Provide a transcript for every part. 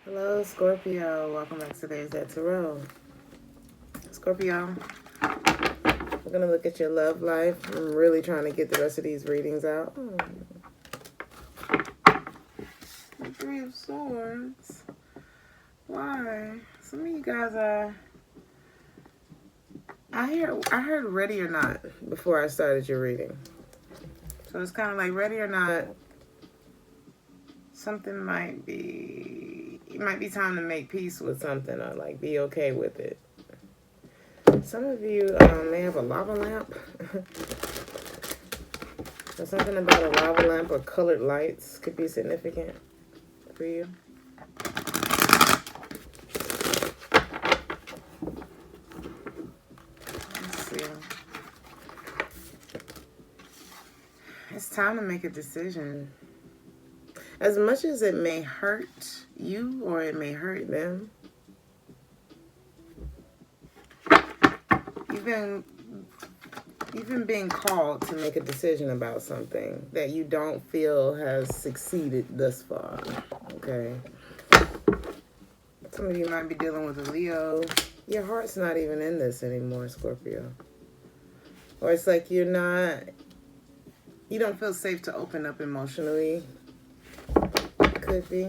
Hello, Scorpio. Welcome back to Theresthattarot. Scorpio, we're going to look at your love life. I'm really trying to get the rest of these readings out. The Three of Swords. Why? Some of you guys are... I heard ready or not before I started your reading. So it's kind of like ready or not, something might be... It might be time to make peace with something or like be okay with it. Some of you may have a lava lamp. Or something about a lava lamp or colored lights could be significant for you. Let's see. It's time to make a decision. As much as it may hurt you or it may hurt them, you've been being called to make a decision about something that you don't feel has succeeded thus far. Okay. Some of you might be dealing with a Leo. Your heart's not even in this anymore, Scorpio. Or it's like you don't feel safe to open up emotionally. Could be.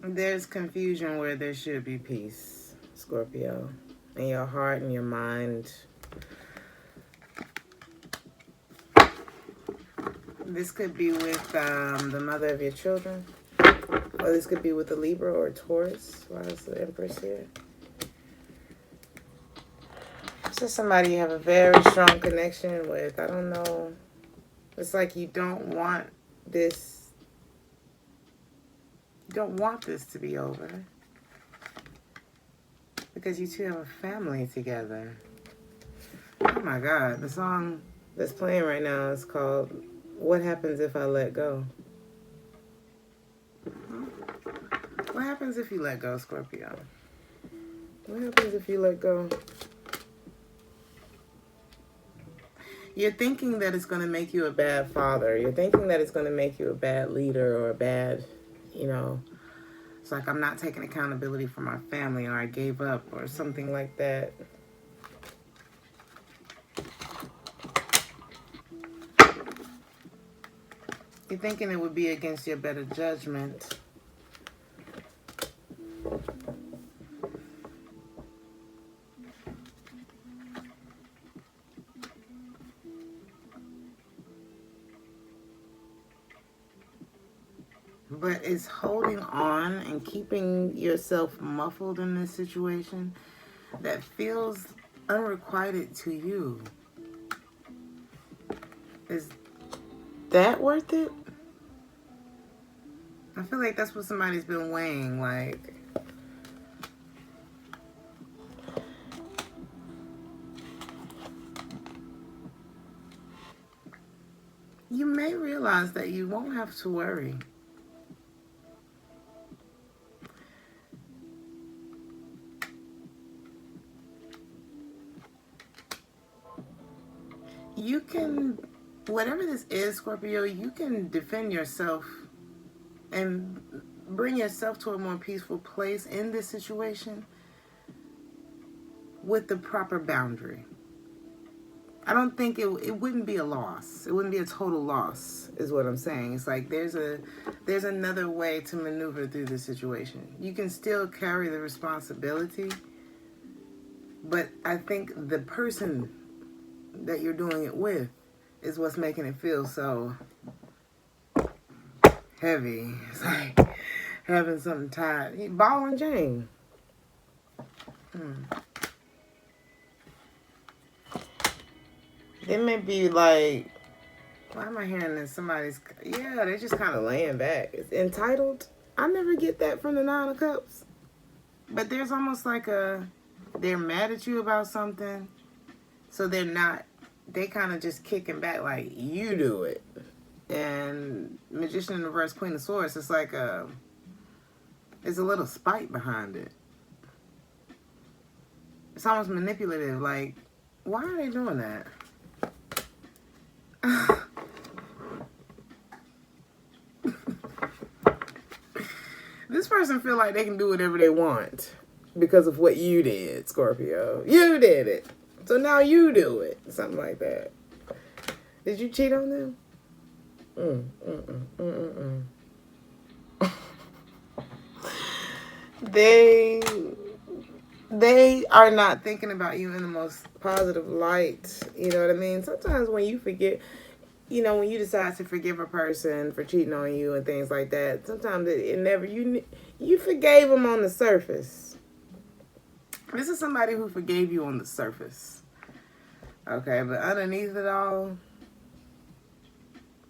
There's confusion where there should be peace, Scorpio. In your heart and your mind. This could be with the mother of your children. Or this could be with a Libra or a Taurus. Why is the Empress here? This is somebody you have a very strong connection with. I don't know. It's like you don't want this. You don't want this to be over. Because you two have a family together. Oh my God. The song that's playing right now is called What Happens If I Let Go? What happens if you let go, Scorpio? What happens if you let go? You're thinking that it's going to make you a bad father. You're thinking that it's going to make you a bad leader or a bad, it's like I'm not taking accountability for my family or I gave up or something like that. You're thinking it would be against your better judgment. But it's holding on and keeping yourself muffled in this situation that feels unrequited to you. Is that worth it? I feel like that's what somebody's been weighing, like... You may realize that you won't have to worry. You can, whatever this is, Scorpio, you can defend yourself and bring yourself to a more peaceful place in this situation with the proper boundary. I don't think it wouldn't be a loss. It wouldn't be a total loss, is what I'm saying. It's like there's another way to maneuver through the situation. You can still carry the responsibility, but I think the person that you're doing it with is what's making it feel so heavy. It's like having something tied. Ball and chain. It may be like, why am I hearing this? Somebody's, they're just kind of laying back. It's entitled. I never get that from the Nine of Cups. But there's almost like they're mad at you about something. So they kind of just kicking back like, you do it. And Magician in Reverse, Queen of Swords, it's like there's a little spite behind it. It's almost manipulative, like, why are they doing that? This person feel like they can do whatever they want because of what you did, Scorpio. You did it. So now you do it. Something like that. Did you cheat on them? They are not thinking about you in the most positive light. You know what I mean? Sometimes when you forget, you know, when you decide to forgive a person for cheating on you and things like that, sometimes it never, you forgave them on the surface. This is somebody who forgave you on the surface. Okay, but underneath it all,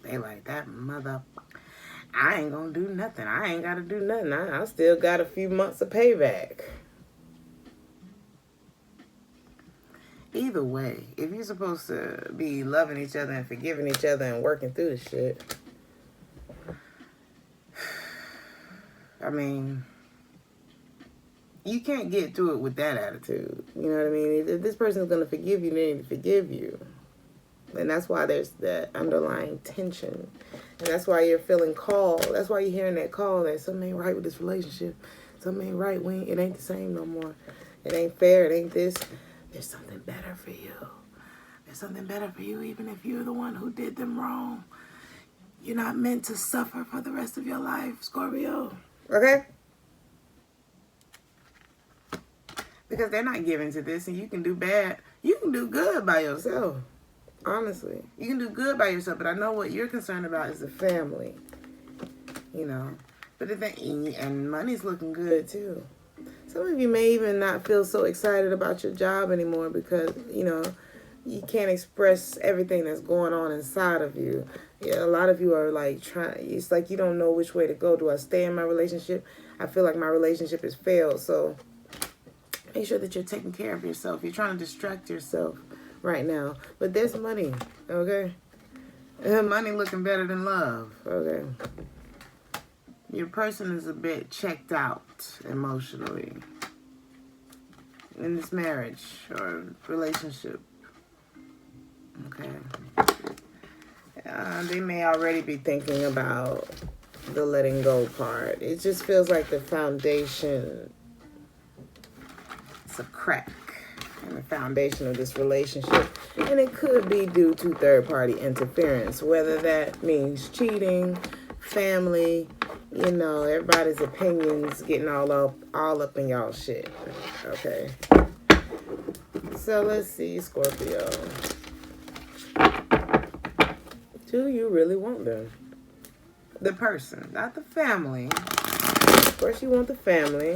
they like, that mother, I ain't gonna do nothing. I ain't gotta do nothing. I still got a few months of payback. Either way, if you're supposed to be loving each other and forgiving each other and working through the shit, I mean, you can't get through it with that attitude. You know what I mean? If this person's going to forgive you, they need to forgive you. And that's why there's that underlying tension. And that's why you're feeling called. That's why you're hearing that call that something ain't right with this relationship. Something ain't right. It ain't the same no more. It ain't fair. It ain't this. There's something better for you. There's something better for you even if you're the one who did them wrong. You're not meant to suffer for the rest of your life, Scorpio. Okay? Because they're not giving to this, and you can do bad. You can do good by yourself. Honestly. You can do good by yourself, but I know what you're concerned about is the family. You know. But and money's looking good, too. Some of you may even not feel so excited about your job anymore because, you know, you can't express everything that's going on inside of you. Yeah, a lot of you are like it's like you don't know which way to go. Do I stay in my relationship? I feel like my relationship has failed. So make sure that you're taking care of yourself. You're trying to distract yourself right now. But there's money, okay? Money looking better than love, okay? Your person is a bit checked out emotionally in this marriage or relationship. Okay. They may already be thinking about the letting go part. It just feels like the foundation, it's a crack in the foundation of this relationship. And it could be due to third-party interference, whether that means cheating, family, you know, everybody's opinions getting all up in y'all shit. Okay. So let's see, Scorpio. Do you really want them? The person, not the family. Of course you want the family.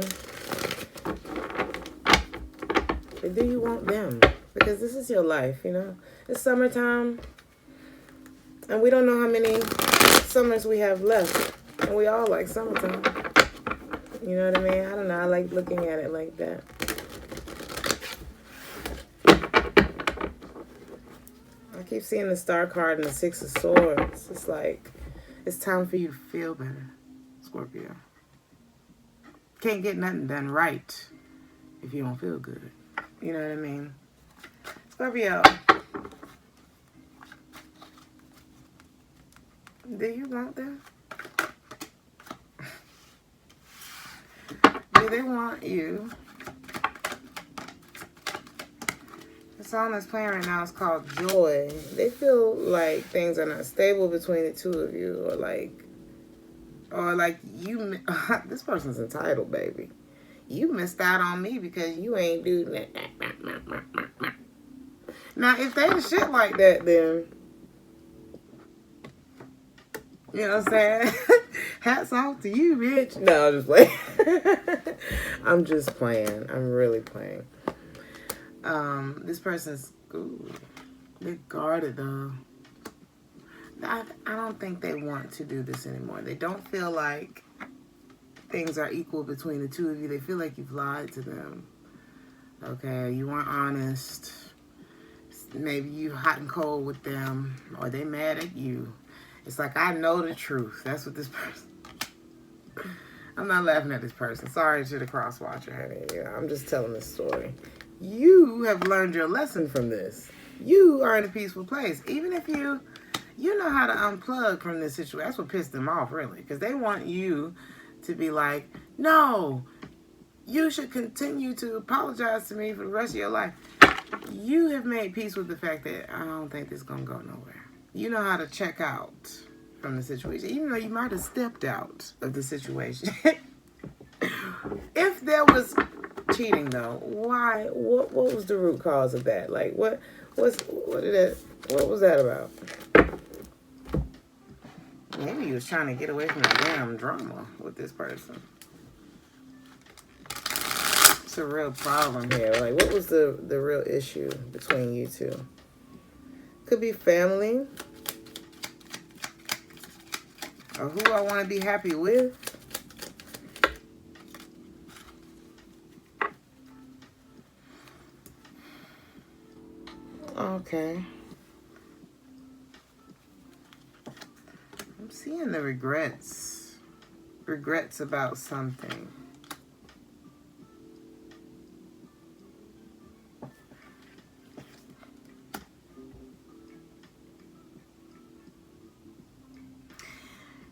But do you want them? Because this is your life, you know. It's summertime. And we don't know how many summers we have left. And we all like summertime. You know what I mean? I don't know. I like looking at it like that. I keep seeing the Star card and the Six of Swords. It's like, it's time for you to feel better, Scorpio. Can't get nothing done right if you don't feel good. You know what I mean? Scorpio. Do you want them? Do they want you? The song that's playing right now is called Joy. They feel like things are not stable between the two of you, or like you. This person's entitled, baby. You missed out on me because you ain't do that. Now, if they the shit like that, then you know what I'm saying? Hats off to you, bitch. No, I'm just playing. I'm just playing. I'm really playing. This person's, they're guarded though. I don't think they want to do this anymore. They don't feel like things are equal between the two of you. They feel like you've lied to them. Okay, you weren't honest. Maybe you hot and cold with them, or they mad at you. It's like, I know the truth. That's what this person... I'm not laughing at this person. Sorry to the cross-watcher, honey. Yeah, I'm just telling this story. You have learned your lesson from this. You are in a peaceful place. Even if you know how to unplug from this situation. That's what pissed them off, really. Because they want you to be like, no, you should continue to apologize to me for the rest of your life. You have made peace with the fact that I don't think this is going to go nowhere. You know how to check out from the situation, even though you might have stepped out of the situation. If there was cheating, though, why? What was the root cause of that? Like, what was that about? Maybe he was trying to get away from the damn drama with this person. It's a real problem here. Like, what was the real issue between you two? Could be family. Or who I want to be happy with. Okay. I'm seeing the regrets. Regrets about something.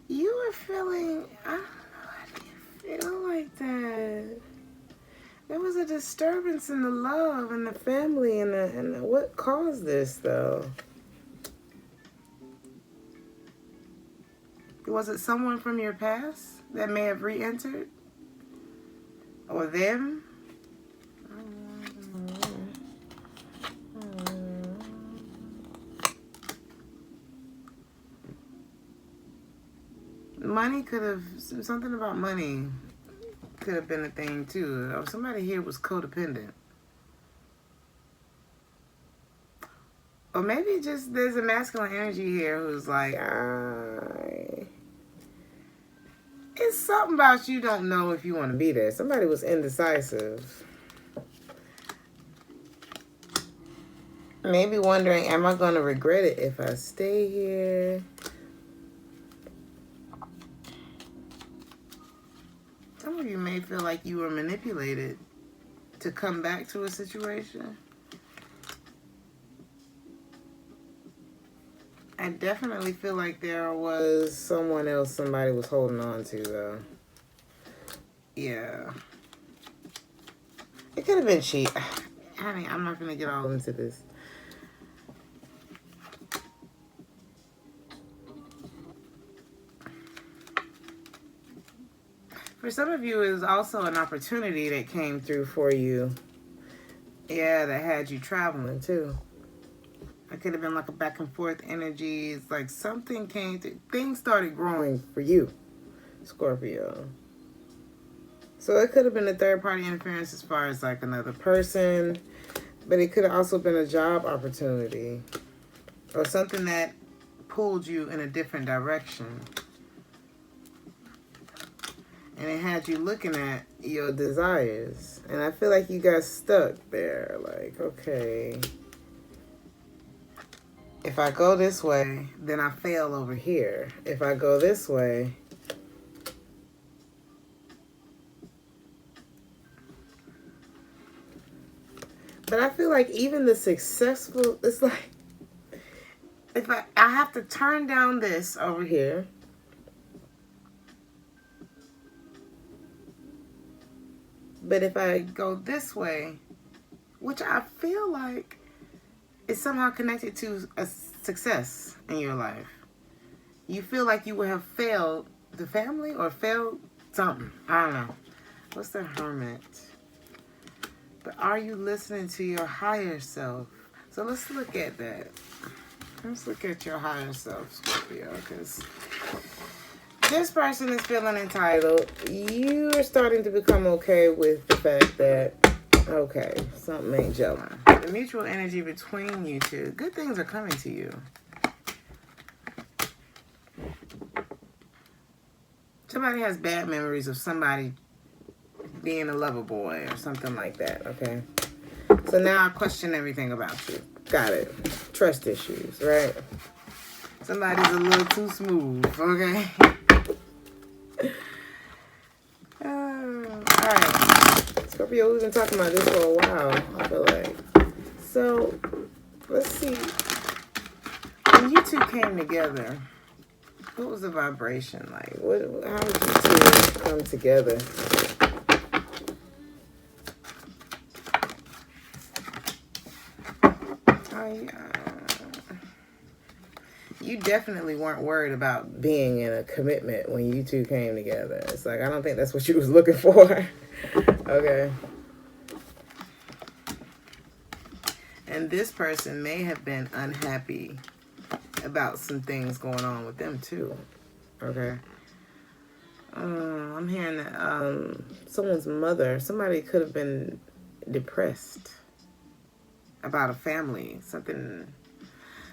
You were feeling, I don't know, how do you feel like that? There was a disturbance in the love and the family and what caused this, though? Was it someone from your past that may have re-entered? Or them? Money could have, something about money could have been a thing too. Or somebody here was codependent. Or maybe just there's a masculine energy here who's like, it's something about you don't know if you want to be there. Somebody was indecisive. Maybe wondering, am I going to regret it if I stay here? Some of you may feel like you were manipulated to come back to a situation. I definitely feel like there was someone else somebody was holding on to, though. Yeah. It could have been cheap. Honey, I'm not going to get all into this. For some of you, it was also an opportunity that came through for you. Yeah, that had you traveling, too. It could have been like a back and forth energy. It's like something came through. Things started growing for you, Scorpio. So it could have been a third-party interference as far as like another person. But it could have also been a job opportunity. Or something that pulled you in a different direction. And it had you looking at your desires. And I feel like you got stuck there. Like, okay, if I go this way, then I fail over here. If I go this way, but I feel like even the successful, it's like, if I have to turn down this over here. But if I go this way, which I feel like is somehow connected to a success in your life. You feel like you would have failed the family or failed something. I don't know. What's the Hermit? But are you listening to your higher self? So let's look at that. Let's look at your higher self, Scorpio, because this person is feeling entitled. You are starting to become okay with the fact that, okay, something ain't gelling. The mutual energy between you two, good things are coming to you. Somebody has bad memories of somebody being a lover boy or something like that, okay? So now I question everything about you. Got it. Trust issues, right? Somebody's a little too smooth, okay? Alright. Scorpio, we've been talking about this for a while, I feel like. So, let's see. When you two came together, What was the vibration like? How did you two come together? You definitely weren't worried about being in a commitment when you two came together. It's like, I don't think that's what you was looking for. Okay. And this person may have been unhappy about some things going on with them too. Okay. I'm hearing that someone's mother, somebody could have been depressed about a family.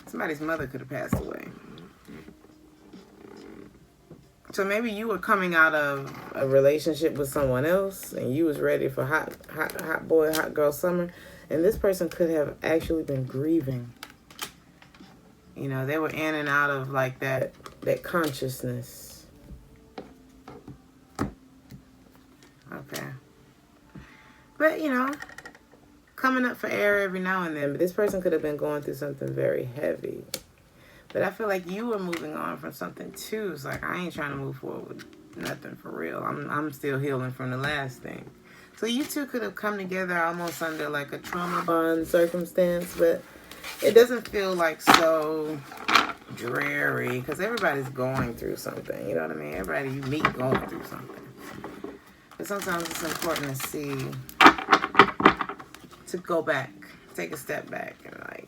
Somebody's mother could have passed away. So maybe you were coming out of a relationship with someone else and you was ready for hot boy, hot girl summer. And this person could have actually been grieving. You know, they were in and out of like that consciousness. Okay. But, you know, coming up for air every now and then. But this person could have been going through something very heavy. But I feel like you were moving on from something too. It's like, I ain't trying to move forward with nothing for real. I'm still healing from the last thing. So you two could have come together almost under like a trauma bond circumstance. But it doesn't feel like so dreary. Because everybody's going through something. You know what I mean? Everybody you meet going through something. But sometimes it's important to see, to go back, take a step back and like,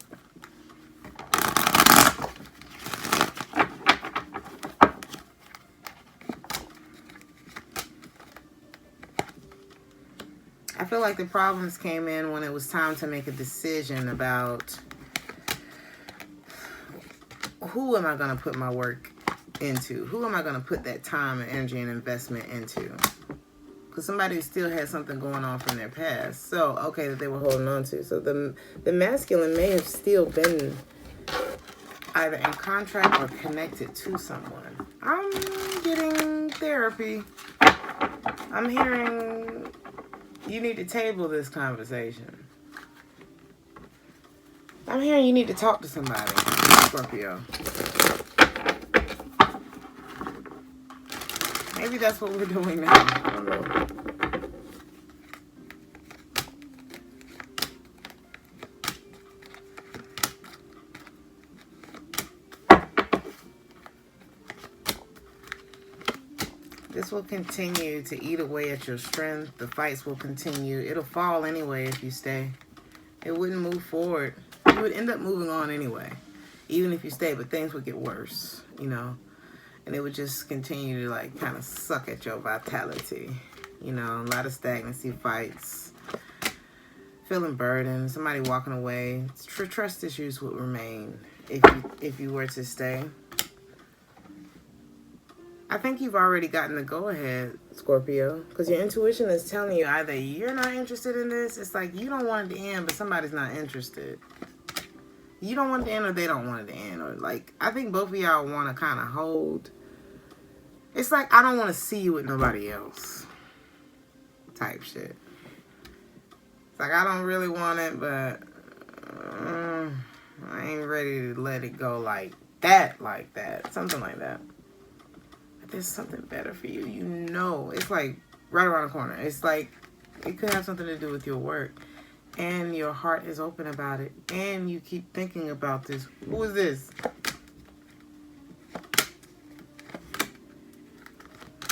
I feel like the problems came in when it was time to make a decision about who am I going to put my work into? Who am I going to put that time and energy and investment into? Because somebody still had something going on from their past. So, okay, that they were holding on to. So the masculine may have still been either in contract or connected to someone. I'm getting therapy. I'm hearing you need to table this conversation. I'm hearing you need to talk to somebody, Scorpio. Maybe that's what we're doing now. I don't know. This will continue to eat away at your strength. The fights will continue. It'll fall anyway if you stay. It wouldn't move forward. You would end up moving on anyway, even if you stay, but things would get worse, you know, and it would just continue to like kind of suck at your vitality, you know, a lot of stagnancy, fights, feeling burdened, somebody walking away. Trust issues would remain if you were to stay. I think you've already gotten the go-ahead, Scorpio, because your intuition is telling you either you're not interested in this, it's like you don't want it to end, but somebody's not interested. You don't want it to end or they don't want it to end. Or like, I think both of y'all want to kind of hold. It's like, I don't want to see you with nobody else type shit. It's like, I don't really want it, but I ain't ready to let it go like that. Something like that. There's something better for you. You know, it's like right around the corner. It's like it could have something to do with your work. And your heart is open about it. And you keep thinking about this. Who is this?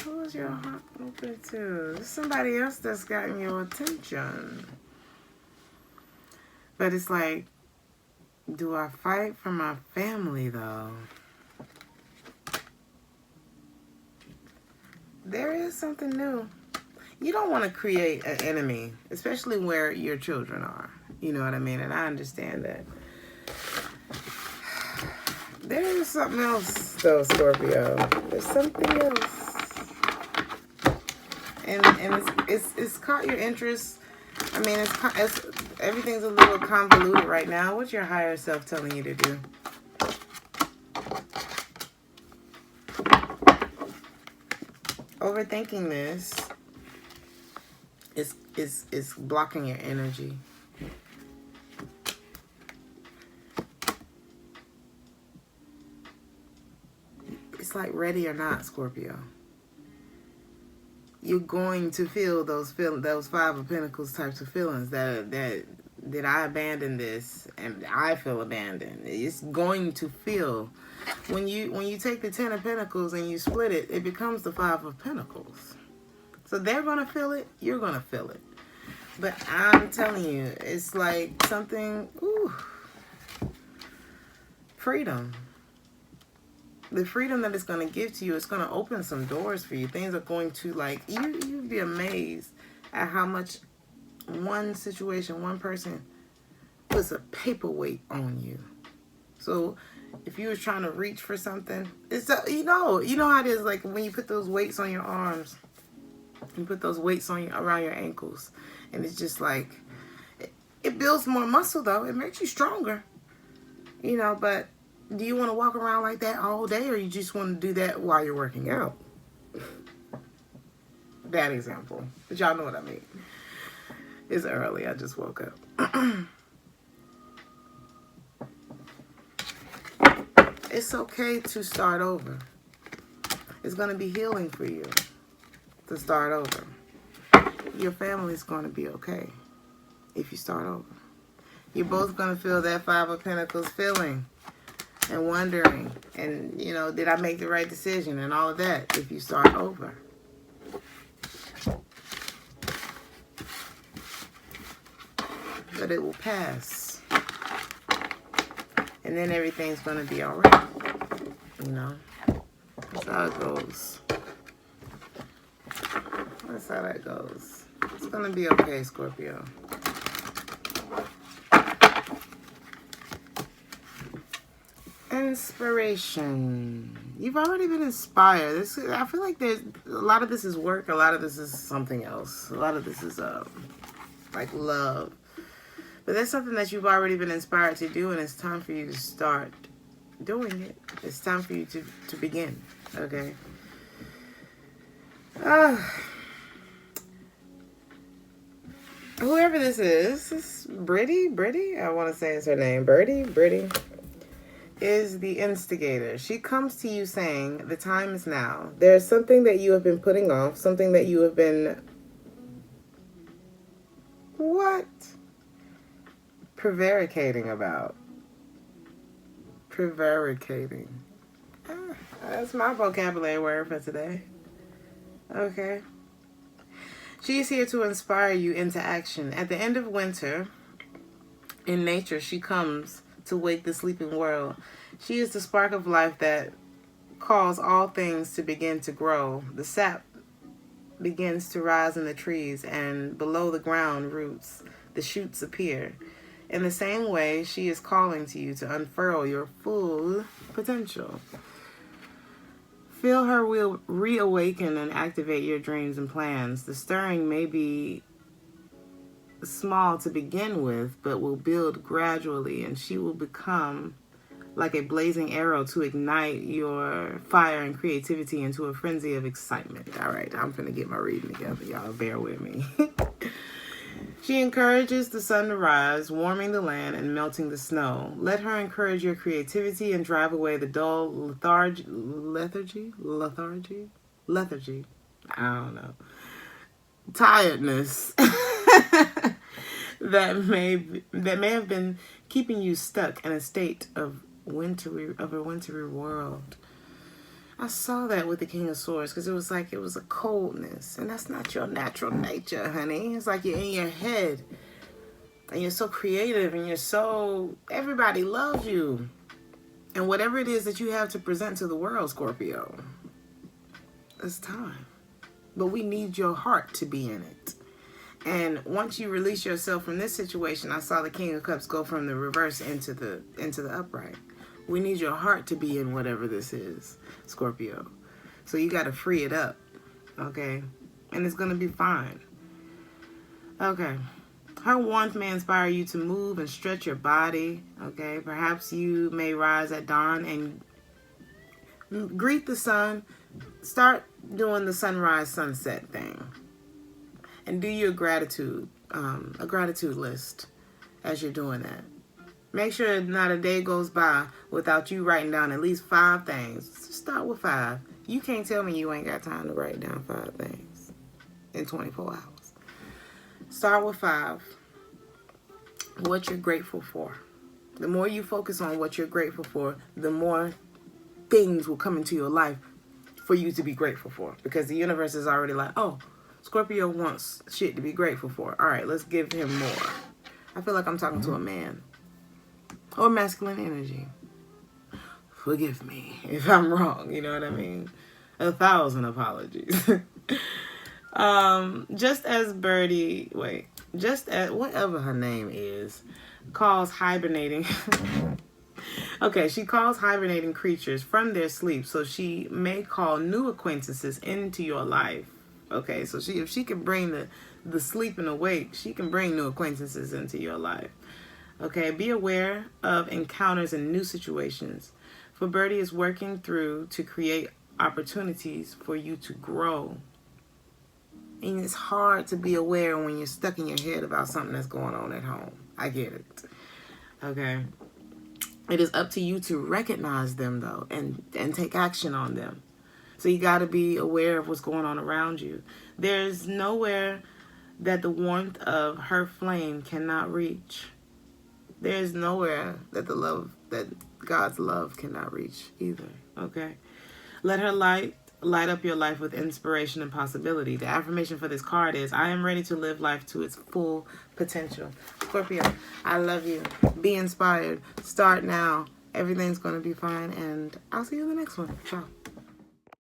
Who is your heart open to? There's somebody else that's gotten your attention. But it's like, do I fight for my family though? There is something new. You don't want to create an enemy, especially where your children are. You know what I mean? And I understand that. There is something else, though, Scorpio. There's something else. And it's caught your interest. I mean, it's everything's a little convoluted right now. What's your higher self telling you to do? Overthinking this is blocking your energy. it's like ready or not, Scorpio. You're going to feel those Five of Pentacles types of feelings that did I abandon this, and I feel abandoned. It's going to feel when you take the Ten of Pentacles and you split it, it becomes the Five of Pentacles. So they're gonna feel it, you're gonna feel it. But I'm telling you, it's like something, freedom. The freedom that it's going to give to you, it's going to open some doors for you. Things are going to, like, you'd be amazed at how much one situation, one person puts a paperweight on you. So if you were trying to reach for something, it's, you know how it is, like when you put those weights on your arms, you put those weights on around your ankles, and it's just like, it builds more muscle though. It makes you stronger, but do you want to walk around like that all day, or you just want to do that while you're working out? Bad example, but y'all know what I mean. It's early. I just woke up. It's okay to start over. It's going to be healing for you to start over. Your family's going to be okay if you start over. You're both going to feel that Five of Pentacles feeling and wondering, and did I make the right decision and all of that if you start over. But it will pass, and then everything's going to be all right. That's how it goes. That's how that goes. It's going to be okay, Scorpio. Inspiration. You've already been inspired. I feel like there's a lot of this is work. A lot of this is something else. A lot of this is like love. But there's something that you've already been inspired to do, and it's time for you to start doing it. It's time for you to begin. Okay. Whoever this is Brittany. I want to say it's her name. Brittany. Is the instigator. She comes to you saying, the time is now. There's something that you have been putting off, something that you have been, prevaricating about. Prevaricating. That's my vocabulary word for today. Okay. She's here to inspire you into action. At the end of winter, in nature, she comes to wake the sleeping world. She is the spark of life that calls all things to begin to grow. The sap begins to rise in the trees, and below the ground roots, the shoots appear. In the same way, she is calling to you to unfurl your full potential. Feel her will reawaken and activate your dreams and plans. The stirring may be small to begin with, but will build gradually, and she will become like a blazing arrow to ignite your fire and creativity into a frenzy of excitement. All right, I'm gonna get my reading together. Y'all bear with me. She encourages the sun to rise, warming the land and melting the snow. Let her encourage your creativity and drive away the dull lethargy. I don't know. Tiredness that may have been keeping you stuck in a state of a wintry world. I saw that with the King of Swords, because it was like it was a coldness, and that's not your natural nature, honey. It's like you're in your head, and you're so creative, and everybody loves you, and whatever it is that you have to present to the world, Scorpio, it's time. But we need your heart to be in it. And once you release yourself from this situation, I saw the King of Cups go from the reverse into the upright. We need your heart to be in whatever this is, Scorpio. So you got to free it up, okay? And it's going to be fine. Okay. Her warmth may inspire you to move and stretch your body, okay? Perhaps you may rise at dawn and greet the sun. Start doing the sunrise sunset thing. And do your gratitude, a gratitude list as you're doing that. Make sure not a day goes by without you writing down at least 5 things. Start with 5. You can't tell me you ain't got time to write down 5 things in 24 hours. Start with 5. What you're grateful for. The more you focus on what you're grateful for, the more things will come into your life for you to be grateful for. Because the universe is already like, oh, Scorpio wants shit to be grateful for. All right, let's give him more. I feel like I'm talking to a man. Or masculine energy. Forgive me if I'm wrong, you know what I mean? 1,000 apologies. Just as whatever her name is, calls hibernating. Okay, she calls hibernating creatures from their sleep, so she may call new acquaintances into your life. Okay, so if she can bring the sleep and awake, she can bring new acquaintances into your life. Okay, be aware of encounters in new situations. For Birdie is working through to create opportunities for you to grow. And it's hard to be aware when you're stuck in your head about something that's going on at home. I get it. Okay. It is up to you to recognize them, though, and take action on them. So you got to be aware of what's going on around you. There's nowhere that the warmth of her flame cannot reach. There's nowhere that God's love cannot reach either. Okay? Let her light up your life with inspiration and possibility. The affirmation for this card is, I am ready to live life to its full potential. Scorpio, I love you. Be inspired. Start now. Everything's going to be fine. And I'll see you in the next one. Ciao.